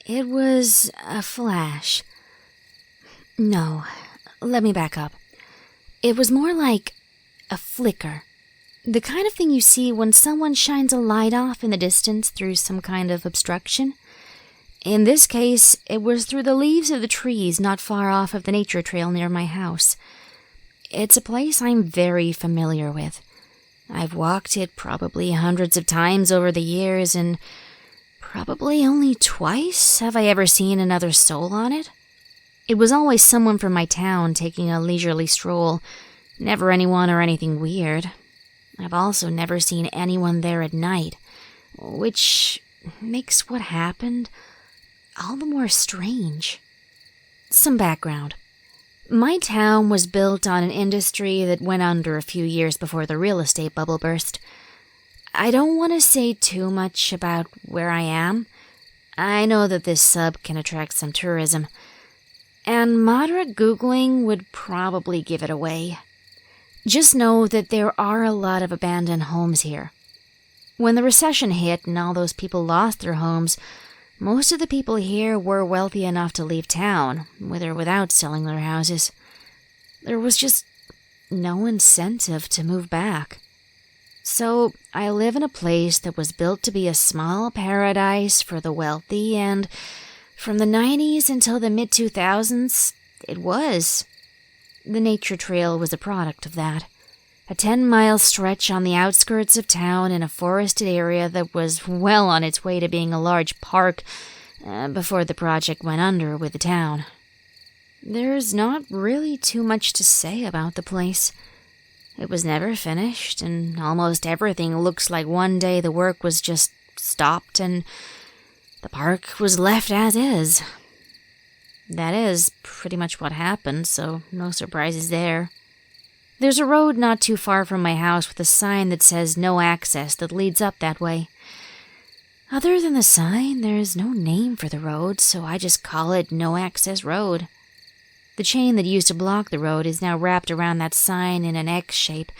It was a flash. No, let me back up. It was more like a flicker. The kind of thing you see when someone shines a light off in the distance through some kind of obstruction. In this case, it was through the leaves of the trees not far off of the nature trail near my house. It's a place I'm very familiar with. I've walked it probably hundreds of times over the years, and probably only twice have I ever seen another soul on it. It was always someone from my town taking a leisurely stroll, never anyone or anything weird. I've also never seen anyone there at night, which makes what happened all the more strange. Some background. My town was built on an industry that went under a few years before the real estate bubble burst. I don't want to say too much about where I am. I know that this sub can attract some tourism, and moderate Googling would probably give it away. Just know that there are a lot of abandoned homes here. When the recession hit and all those people lost their homes, most of the people here were wealthy enough to leave town, with or without selling their houses. There was just no incentive to move back. So I live in a place that was built to be a small paradise for the wealthy, and from the 90s until the mid-2000s, it was. The nature trail was a product of that. A 10-mile stretch on the outskirts of town in a forested area that was well on its way to being a large park before the project went under with the town. There's not really too much to say about the place. It was never finished, and almost everything looks like one day the work was just stopped and the park was left as is. That is pretty much what happened, so no surprises there. There's a road not too far from my house with a sign that says no access that leads up that way. Other than the sign, there's no name for the road, so I just call it No Access Road. The chain that used to block the road is now wrapped around that sign in an X shape.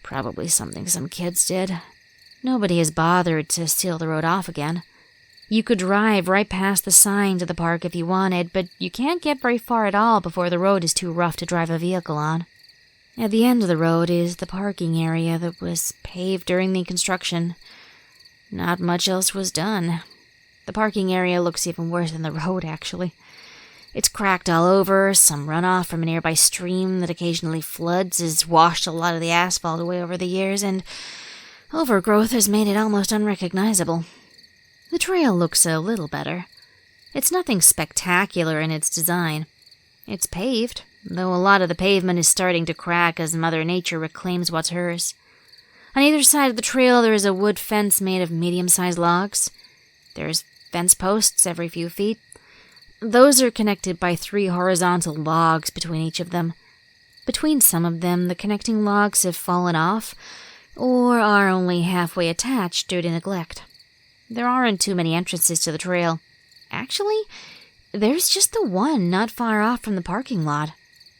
Probably something some kids did. Nobody has bothered to seal the road off again. You could drive right past the sign to the park if you wanted, but you can't get very far at all before the road is too rough to drive a vehicle on. At the end of the road is the parking area that was paved during the construction. Not much else was done. The parking area looks even worse than the road, actually. It's cracked all over, some runoff from a nearby stream that occasionally floods has washed a lot of the asphalt away over the years, and overgrowth has made it almost unrecognizable. The trail looks a little better. It's nothing spectacular in its design. It's paved, though a lot of the pavement is starting to crack as Mother Nature reclaims what's hers. On either side of the trail there is a wood fence made of medium-sized logs. There's fence posts every few feet. Those are connected by 3 horizontal logs between each of them. Between some of them, the connecting logs have fallen off, or are only halfway attached due to neglect. There aren't too many entrances to the trail. Actually, there's just the one not far off from the parking lot.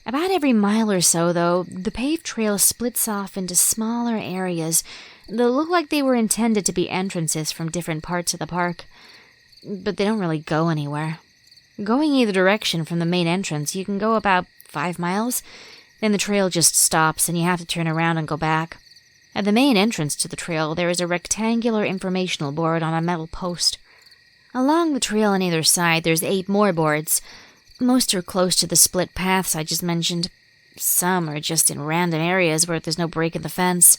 About every mile or so, though, the paved trail splits off into smaller areas that look like they were intended to be entrances from different parts of the park. But they don't really go anywhere. Going either direction from the main entrance, you can go about 5 miles, then the trail just stops and you have to turn around and go back. At the main entrance to the trail, there is a rectangular informational board on a metal post. Along the trail on either side, there's 8 more boards. Most are close to the split paths I just mentioned. Some are just in random areas where there's no break in the fence.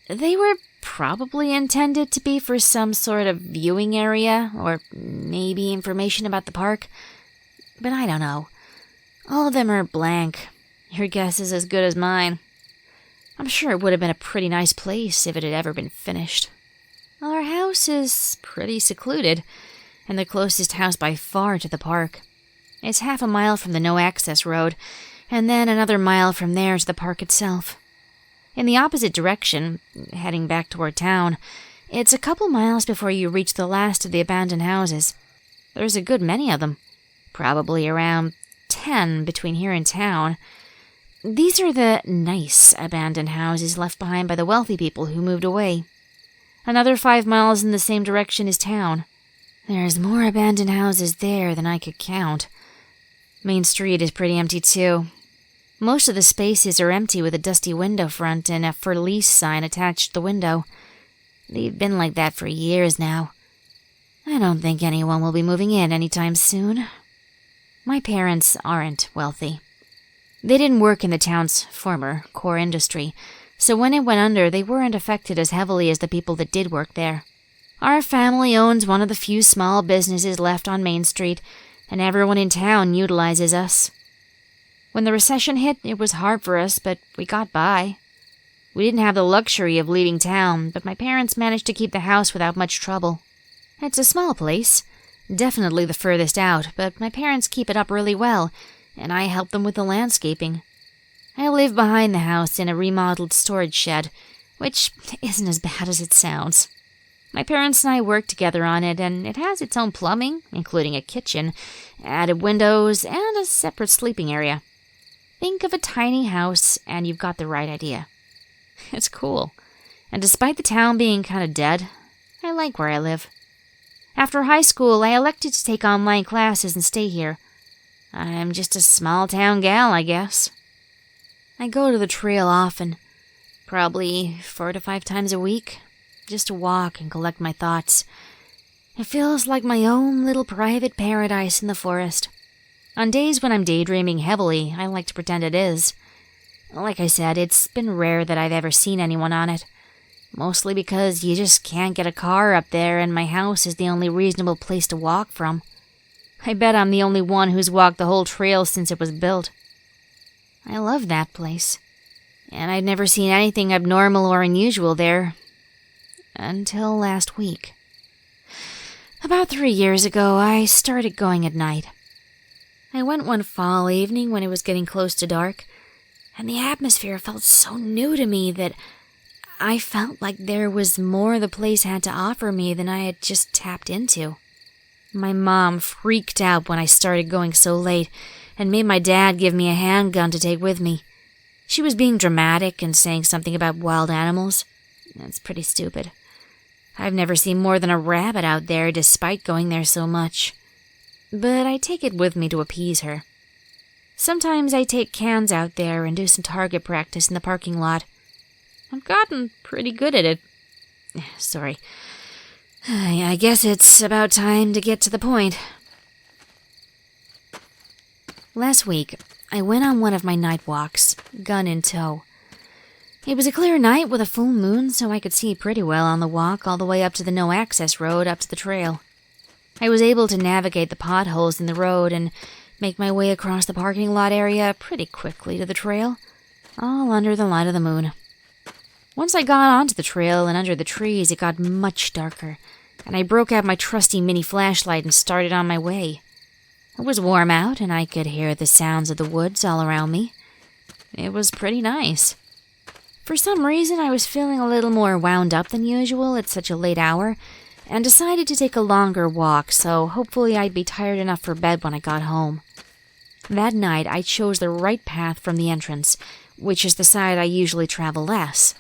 They were probably intended to be for some sort of viewing area, or maybe information about the park. But I don't know. All of them are blank. Your guess is as good as mine. I'm sure it would have been a pretty nice place if it had ever been finished. Our house is pretty secluded, and the closest house by far to the park. It's half a mile from the no-access road, and then another mile from there to the park itself. In the opposite direction, heading back toward town, it's a couple miles before you reach the last of the abandoned houses. There's a good many of them, probably around 10 between here and town. These are the nice abandoned houses left behind by the wealthy people who moved away. Another 5 miles in the same direction is town. There's more abandoned houses there than I could count. Main Street is pretty empty too. Most of the spaces are empty with a dusty window front and a for lease sign attached to the window. They've been like that for years now. I don't think anyone will be moving in anytime soon. My parents aren't wealthy. They didn't work in the town's former core industry, so when it went under, they weren't affected as heavily as the people that did work there. Our family owns one of the few small businesses left on Main Street, and everyone in town utilizes us. When the recession hit, it was hard for us, but we got by. We didn't have the luxury of leaving town, but my parents managed to keep the house without much trouble. It's a small place, definitely the furthest out, but my parents keep it up really well, and I help them with the landscaping. I live behind the house in a remodeled storage shed, which isn't as bad as it sounds. My parents and I work together on it, and it has its own plumbing, including a kitchen, added windows, and a separate sleeping area. Think of a tiny house, and you've got the right idea. It's cool, and despite the town being kind of dead, I like where I live. After high school, I elected to take online classes and stay here. I'm just a small-town gal, I guess. I go to the trail often, probably 4 to 5 times a week, just to walk and collect my thoughts. It feels like my own little private paradise in the forest. On days when I'm daydreaming heavily, I like to pretend it is. Like I said, it's been rare that I've ever seen anyone on it. Mostly because you just can't get a car up there, and my house is the only reasonable place to walk from. I bet I'm the only one who's walked the whole trail since it was built. I love that place, and I'd never seen anything abnormal or unusual there until last week. About 3 years ago, I started going at night. I went one fall evening when it was getting close to dark, and the atmosphere felt so new to me that I felt like there was more the place had to offer me than I had just tapped into. My mom freaked out when I started going so late and made my dad give me a handgun to take with me. She was being dramatic and saying something about wild animals. That's pretty stupid. I've never seen more than a rabbit out there despite going there so much. But I take it with me to appease her. Sometimes I take cans out there and do some target practice in the parking lot. I've gotten pretty good at it. Sorry. I guess it's about time to get to the point. Last week, I went on one of my night walks, gun in tow. It was a clear night with a full moon, so I could see pretty well on the walk all the way up to the no-access road up to the trail. I was able to navigate the potholes in the road and make my way across the parking lot area pretty quickly to the trail, all under the light of the moon. Once I got onto the trail and under the trees, it got much darker, and I broke out my trusty mini flashlight and started on my way. It was warm out, and I could hear the sounds of the woods all around me. It was pretty nice. For some reason, I was feeling a little more wound up than usual at such a late hour, and decided to take a longer walk, so hopefully I'd be tired enough for bed when I got home. That night, I chose the right path from the entrance, which is the side I usually travel less.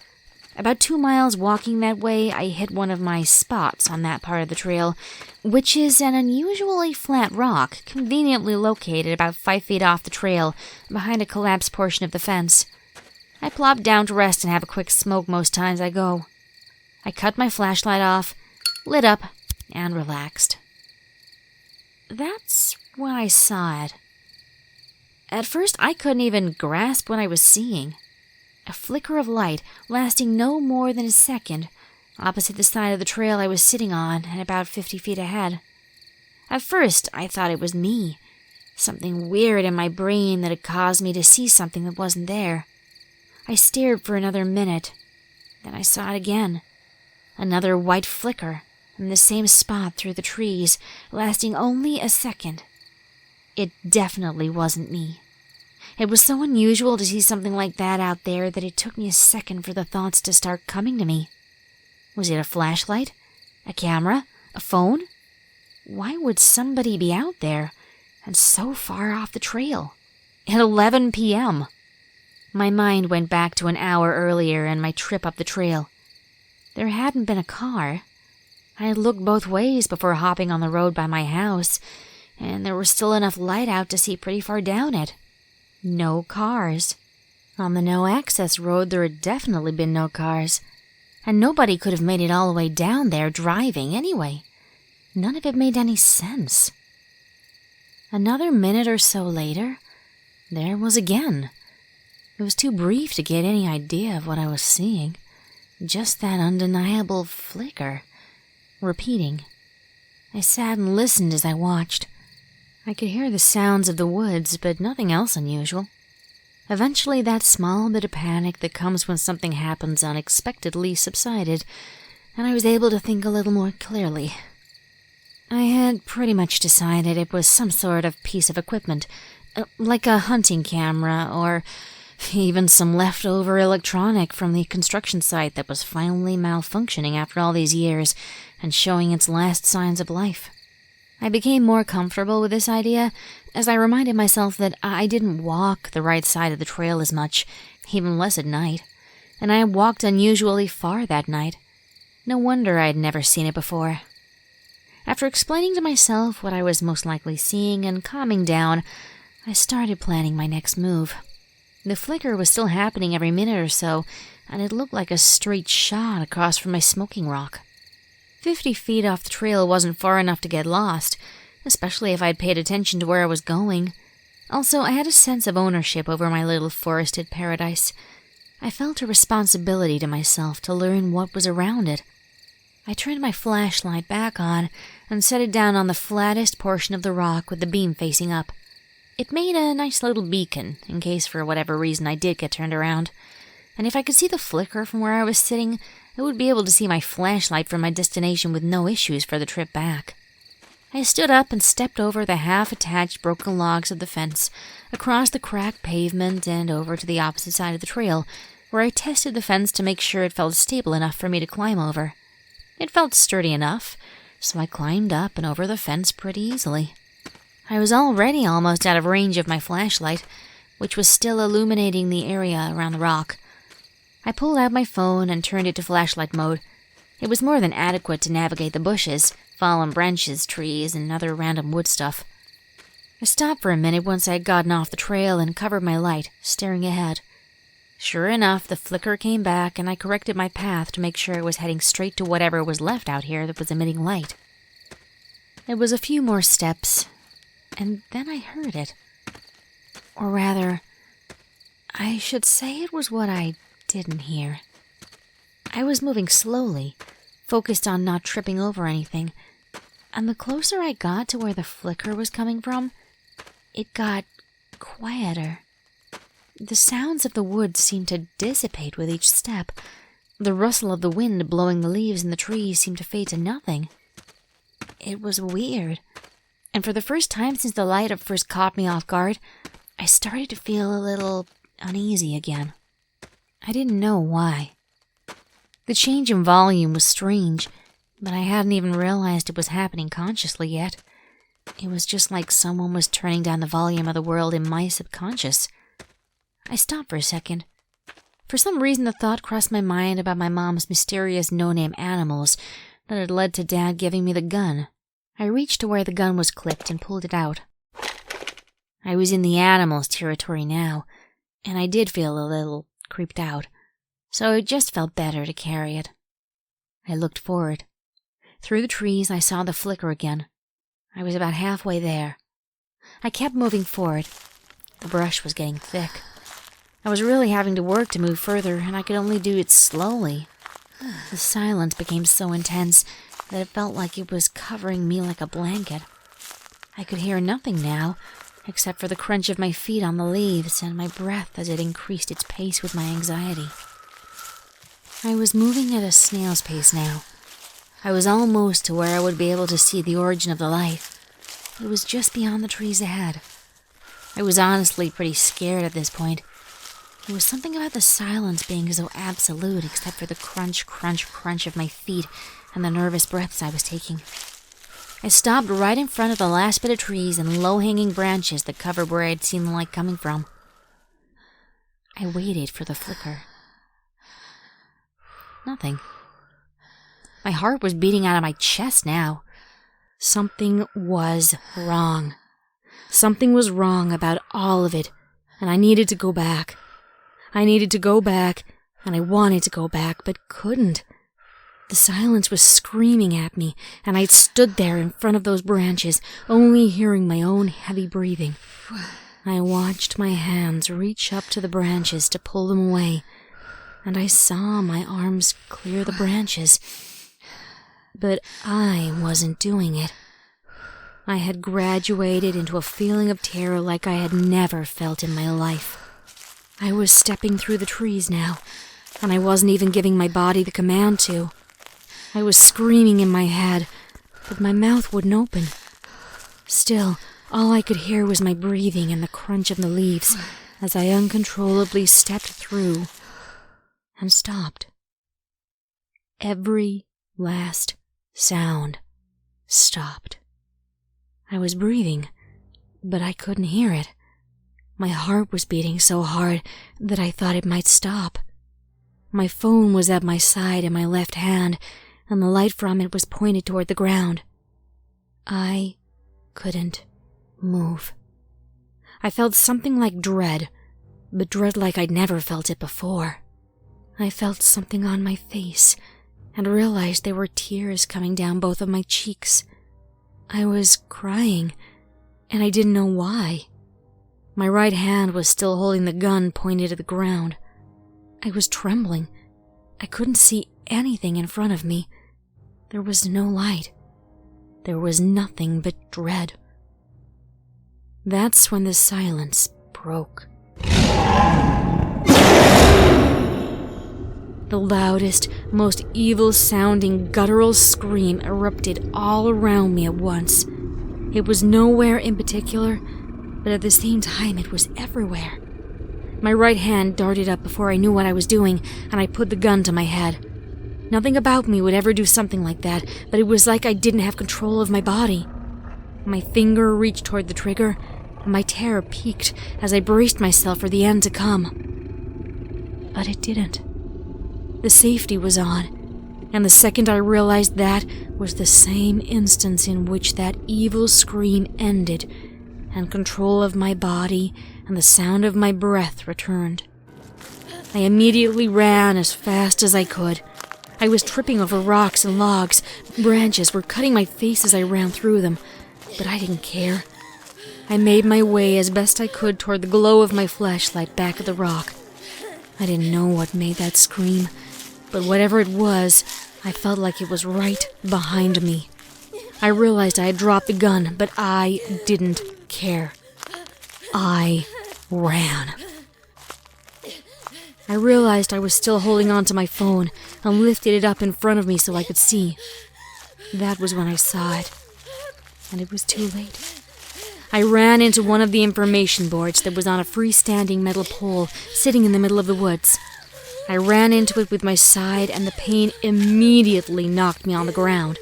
About 2 miles walking that way, I hit one of my spots on that part of the trail, which is an unusually flat rock, conveniently located about 5 feet off the trail, behind a collapsed portion of the fence. I plop down to rest and have a quick smoke most times I go. I cut my flashlight off, lit up, and relaxed. That's when I saw it. At first, I couldn't even grasp what I was seeing. A flicker of light, lasting no more than a second, opposite the side of the trail I was sitting on and about 50 feet ahead. At first, I thought it was me, something weird in my brain that had caused me to see something that wasn't there. I stared for another minute, then I saw it again. Another white flicker, in the same spot through the trees, lasting only a second. It definitely wasn't me. It was so unusual to see something like that out there that it took me a second for the thoughts to start coming to me. Was it a flashlight? A camera? A phone? Why would somebody be out there, and so far off the trail? At 11 p.m. My mind went back to an hour earlier and my trip up the trail. There hadn't been a car. I had looked both ways before hopping on the road by my house, and there was still enough light out to see pretty far down it. No cars. On the no-access road, there had definitely been no cars, and nobody could have made it all the way down there driving anyway. None of it made any sense. Another minute or so later, there it was again. It was too brief to get any idea of what I was seeing. Just that undeniable flicker. Repeating. I sat and listened as I watched. I could hear the sounds of the woods, but nothing else unusual. Eventually, that small bit of panic that comes when something happens unexpectedly subsided, and I was able to think a little more clearly. I had pretty much decided it was some sort of piece of equipment, like a hunting camera or even some leftover electronic from the construction site that was finally malfunctioning after all these years and showing its last signs of life. I became more comfortable with this idea as I reminded myself that I didn't walk the right side of the trail as much, even less at night, and I had walked unusually far that night. No wonder I had never seen it before. After explaining to myself what I was most likely seeing and calming down, I started planning my next move. The flicker was still happening every minute or so, and it looked like a straight shot across from my smoking rock. 50 feet off the trail wasn't far enough to get lost, especially if I'd paid attention to where I was going. Also, I had a sense of ownership over my little forested paradise. I felt a responsibility to myself to learn what was around it. I turned my flashlight back on and set it down on the flattest portion of the rock with the beam facing up. It made a nice little beacon, in case for whatever reason I did get turned around. And if I could see the flicker from where I was sitting, I would be able to see my flashlight from my destination with no issues for the trip back. I stood up and stepped over the half-attached broken logs of the fence, across the cracked pavement and over to the opposite side of the trail, where I tested the fence to make sure it felt stable enough for me to climb over. It felt sturdy enough, so I climbed up and over the fence pretty easily. I was already almost out of range of my flashlight, which was still illuminating the area around the rock. I pulled out my phone and turned it to flashlight mode. It was more than adequate to navigate the bushes, fallen branches, trees, and other random wood stuff. I stopped for a minute once I had gotten off the trail and covered my light, staring ahead. Sure enough, the flicker came back, and I corrected my path to make sure I was heading straight to whatever was left out here that was emitting light. It was a few more steps, and then I heard it. Or rather, I should say it was what I didn't hear. I was moving slowly, focused on not tripping over anything, and the closer I got to where the flicker was coming from, it got quieter. The sounds of the woods seemed to dissipate with each step. The rustle of the wind blowing the leaves in the trees seemed to fade to nothing. It was weird, and for the first time since the light had first caught me off guard, I started to feel a little uneasy again. I didn't know why. The change in volume was strange, but I hadn't even realized it was happening consciously yet. It was just like someone was turning down the volume of the world in my subconscious. I stopped for a second. For some reason, the thought crossed my mind about my mom's mysterious no-name animals that had led to Dad giving me the gun. I reached to where the gun was clipped and pulled it out. I was in the animals' territory now, and I did feel a little creeped out, so it just felt better to carry it. I looked forward. Through the trees, I saw the flicker again. I was about halfway there. I kept moving forward. The brush was getting thick. I was really having to work to move further, and I could only do it slowly. The silence became so intense that it felt like it was covering me like a blanket. I could hear nothing now, except for the crunch of my feet on the leaves and my breath as it increased its pace with my anxiety. I was moving at a snail's pace now. I was almost to where I would be able to see the origin of the light. It was just beyond the trees ahead. I was honestly pretty scared at this point. There was something about the silence being so absolute except for the crunch, crunch, crunch of my feet and the nervous breaths I was taking. I stopped right in front of the last bit of trees and low-hanging branches that covered where I had seen the light coming from. I waited for the flicker. Nothing. My heart was beating out of my chest now. Something was wrong. Something was wrong about all of it, and I needed to go back. I needed to go back, and I wanted to go back, but couldn't. The silence was screaming at me, and I'd stood there in front of those branches, only hearing my own heavy breathing. I watched my hands reach up to the branches to pull them away, and I saw my arms clear the branches. But I wasn't doing it. I had graduated into a feeling of terror like I had never felt in my life. I was stepping through the trees now, and I wasn't even giving my body the command to. I was screaming in my head, but my mouth wouldn't open. Still, all I could hear was my breathing and the crunch of the leaves as I uncontrollably stepped through and stopped. Every last sound stopped. I was breathing, but I couldn't hear it. My heart was beating so hard that I thought it might stop. My phone was at my side in my left hand, and the light from it was pointed toward the ground. I couldn't move. I felt something like dread, but dread like I'd never felt it before. I felt something on my face, and realized there were tears coming down both of my cheeks. I was crying, and I didn't know why. My right hand was still holding the gun pointed at the ground. I was trembling. I couldn't see anything in front of me. There was no light. There was nothing but dread. That's when the silence broke. The loudest, most evil-sounding guttural scream erupted all around me at once. It was nowhere in particular, but at the same time it was everywhere. My right hand darted up before I knew what I was doing, and I put the gun to my head. Nothing about me would ever do something like that, but it was like I didn't have control of my body. My finger reached toward the trigger, and my terror peaked as I braced myself for the end to come. But it didn't. The safety was on, and the second I realized that was the same instance in which that evil scream ended, and control of my body and the sound of my breath returned. I immediately ran as fast as I could. I was tripping over rocks and logs. Branches were cutting my face as I ran through them, but I didn't care. I made my way as best I could toward the glow of my flashlight back at the rock. I didn't know what made that scream, but whatever it was, I felt like it was right behind me. I realized I had dropped the gun, but I didn't care. I ran. I realized I was still holding on to my phone and lifted it up in front of me so I could see. That was when I saw it, and it was too late. I ran into one of the information boards that was on a freestanding metal pole sitting in the middle of the woods. I ran into it with my side, and the pain immediately knocked me on the ground.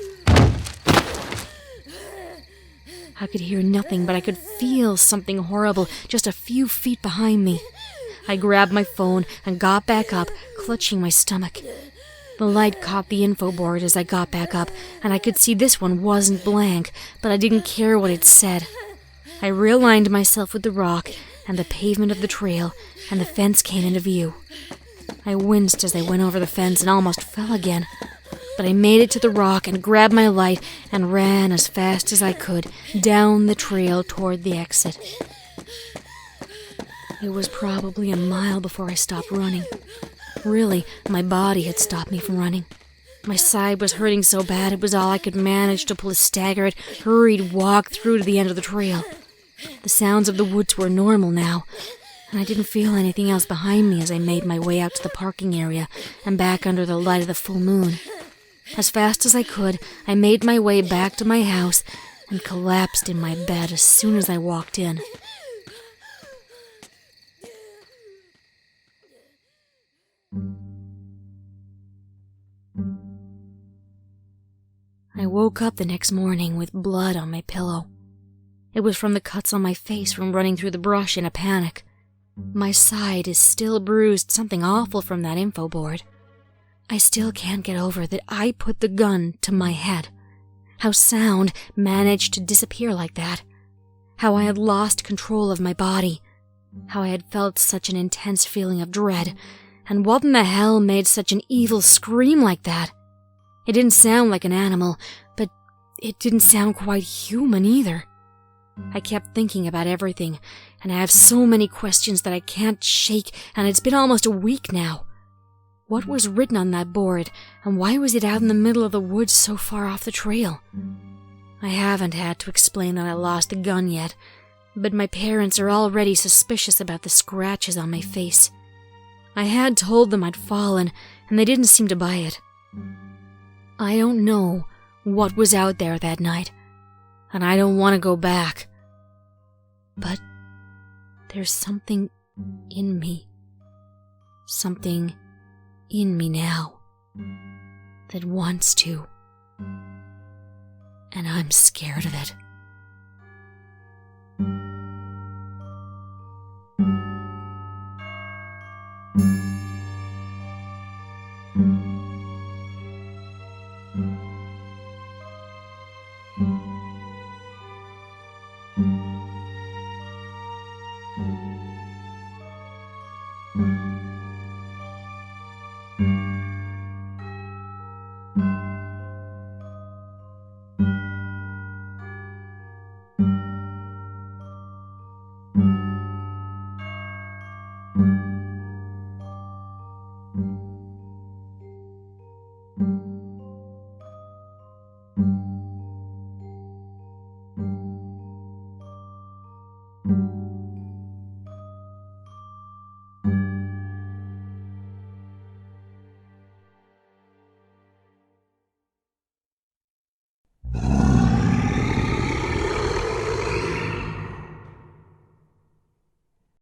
I could hear nothing, but I could feel something horrible just a few feet behind me. I grabbed my phone and got back up, clutching my stomach. The light caught the info board as I got back up, and I could see this one wasn't blank, but I didn't care what it said. I realigned myself with the rock and the pavement of the trail, and the fence came into view. I winced as I went over the fence and almost fell again, but I made it to the rock and grabbed my light and ran as fast as I could down the trail toward the exit. It was probably a mile before I stopped running. Really, my body had stopped me from running. My side was hurting so bad it was all I could manage to pull a staggered, hurried walk through to the end of the trail. The sounds of the woods were normal now, and I didn't feel anything else behind me as I made my way out to the parking area and back under the light of the full moon. As fast as I could, I made my way back to my house and collapsed in my bed as soon as I walked in. I woke up the next morning with blood on my pillow. It was from the cuts on my face from running through the brush in a panic. My side is still bruised, something awful from that info board. I still can't get over that I put the gun to my head. How sound managed to disappear like that. How I had lost control of my body. How I had felt such an intense feeling of dread. And what in the hell made such an evil scream like that? It didn't sound like an animal, but it didn't sound quite human either. I kept thinking about everything, and I have so many questions that I can't shake, and it's been almost a week now. What was written on that board, and why was it out in the middle of the woods so far off the trail? I haven't had to explain that I lost the gun yet, but my parents are already suspicious about the scratches on my face. I had told them I'd fallen, and they didn't seem to buy it. I don't know what was out there that night, and I don't want to go back. But there's something in me. Something in me now that wants to. And I'm scared of it.